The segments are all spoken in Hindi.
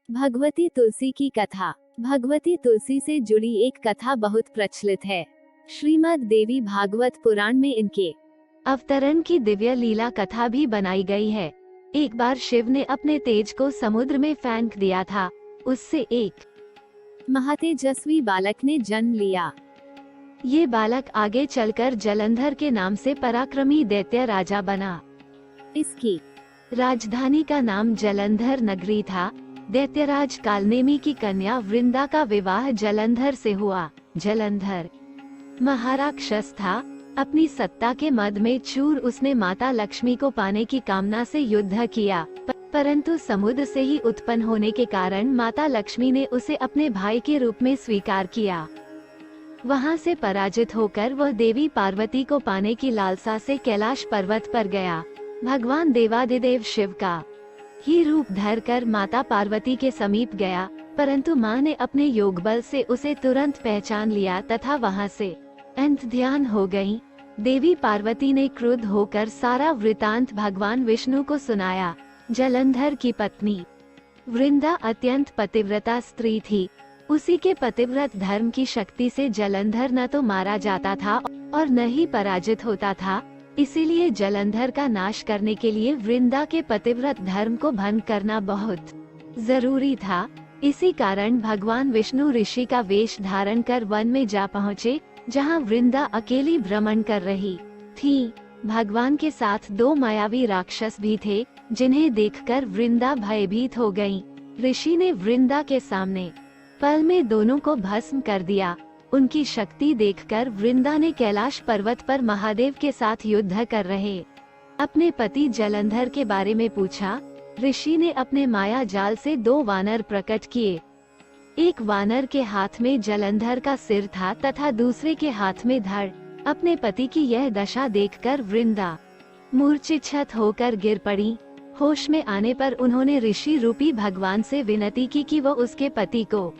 भगवती तुलसी की कथा। भगवती तुलसी से जुड़ी एक कथा बहुत प्रचलित है। श्रीमद् देवी भागवत पुराण में इनके अवतरण की दिव्य लीला कथा भी बनाई गई है। एक बार शिव ने अपने तेज को समुद्र में फेंक दिया था। उससे एक महातेजस्वी बालक ने जन्म लिया। ये बालक आगे चलकर जलंधर के नाम से पराक्रमी दैत्य राजा बना। इसकी राजधानी का नाम जलंधर नगरी था। दैत्यराज कालनेमी की कन्या वृंदा का विवाह जलंधर से हुआ। जलंधर महाराक्षस था। अपनी सत्ता के मद में चूर उसने माता लक्ष्मी को पाने की कामना से युद्ध किया, परंतु समुद्र से ही उत्पन्न होने के कारण माता लक्ष्मी ने उसे अपने भाई के रूप में स्वीकार किया। वहां से पराजित होकर वह देवी पार्वती को पाने की लालसा से कैलाश पर्वत पर गया। भगवान देवादिदेव शिव का ही रूप धरकर माता पार्वती के समीप गया, परंतु मां ने अपने योग बल से उसे तुरंत पहचान लिया तथा वहां से अंत ध्यान हो गयी। देवी पार्वती ने क्रुद्ध होकर सारा वृतांत भगवान विष्णु को सुनाया। जलंधर की पत्नी वृंदा अत्यंत पतिव्रता स्त्री थी। उसी के पतिव्रत धर्म की शक्ति से जलंधर न तो मारा जाता था और न ही पराजित होता था। इसीलिए जलंधर का नाश करने के लिए वृंदा के पतिव्रत धर्म को भंग करना बहुत जरूरी था। इसी कारण भगवान विष्णु ऋषि का वेश धारण कर वन में जा पहुँचे, जहाँ वृंदा अकेली भ्रमण कर रही थी। भगवान के साथ दो मायावी राक्षस भी थे, जिन्हें देखकर वृंदा भयभीत हो गयी। ऋषि ने वृंदा के सामने पल में दोनों को भस्म कर दिया। उनकी शक्ति देखकर वृंदा ने कैलाश पर्वत पर महादेव के साथ युद्ध कर रहे अपने पति जलंधर के बारे में पूछा। ऋषि ने अपने माया जाल से दो वानर प्रकट किए। एक वानर के हाथ में जलंधर का सिर था तथा दूसरे के हाथ में धड़। अपने पति की यह दशा देखकर वृंदा मूर्छित होकर गिर पड़ी। होश में आने पर उन्होंने ऋषि रूपी भगवान से विनती की कि वो उसके पति को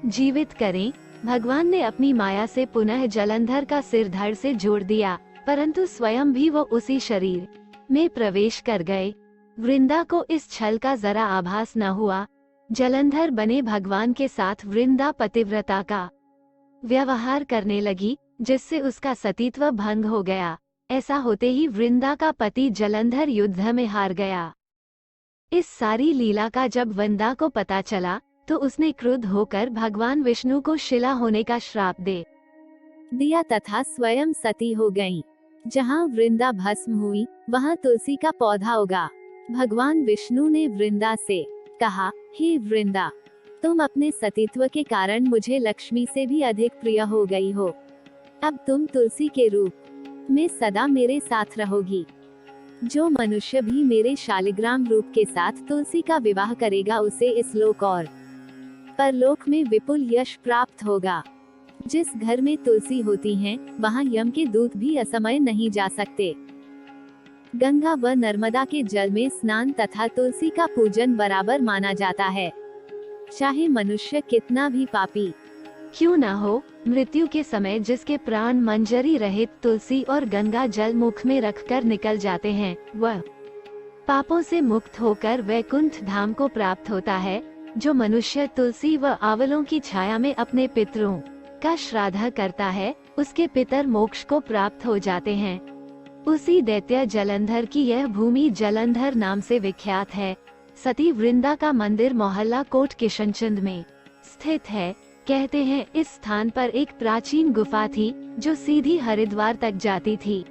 जीवित करें। भगवान ने अपनी माया से पुनः जलंधर का सिर धड़ से जोड़ दिया, परंतु स्वयं भी वो उसी शरीर में प्रवेश कर गए। वृंदा को इस छल का जरा आभास न हुआ। जलंधर बने भगवान के साथ वृंदा पतिव्रता का व्यवहार करने लगी, जिससे उसका सतीत्व भंग हो गया। ऐसा होते ही वृंदा का पति जलंधर युद्ध में हार गया। इस सारी लीला का जब वृंदा को पता चला तो उसने क्रुद्ध होकर भगवान विष्णु को शिला होने का श्राप दे दिया तथा स्वयं सती हो गईं। जहाँ वृंदा भस्म हुई, वहाँ तुलसी का पौधा उगा। भगवान विष्णु ने वृंदा से कहा, हे वृंदा, तुम अपने सतीत्व के कारण मुझे लक्ष्मी से भी अधिक प्रिय हो गई हो। अब तुम तुलसी के रूप में सदा मेरे साथ रहोगी। जो मनुष्य भी मेरे शालिग्राम रूप के साथ तुलसी का विवाह करेगा, उसे इस लोक और परलोक में विपुल यश प्राप्त होगा। जिस घर में तुलसी होती है, वहाँ यम के दूत भी असमय नहीं जा सकते। गंगा व नर्मदा के जल में स्नान तथा तुलसी का पूजन बराबर माना जाता है। चाहे मनुष्य कितना भी पापी क्यों न हो, मृत्यु के समय जिसके प्राण मंजरी रहित तुलसी और गंगा जल मुख में रखकर निकल जाते हैं, वह पापों से मुक्त होकर वैकुंठ धाम को प्राप्त होता है। जो मनुष्य तुलसी व आंवलों की छाया में अपने पितरों का श्राद्ध करता है, उसके पितर मोक्ष को प्राप्त हो जाते हैं। उसी दैत्य जलंधर की यह भूमि जलंधर नाम से विख्यात है। सती वृंदा का मंदिर मोहल्ला कोट किशनचंद में स्थित है। कहते हैं इस स्थान पर एक प्राचीन गुफा थी, जो सीधी हरिद्वार तक जाती थी।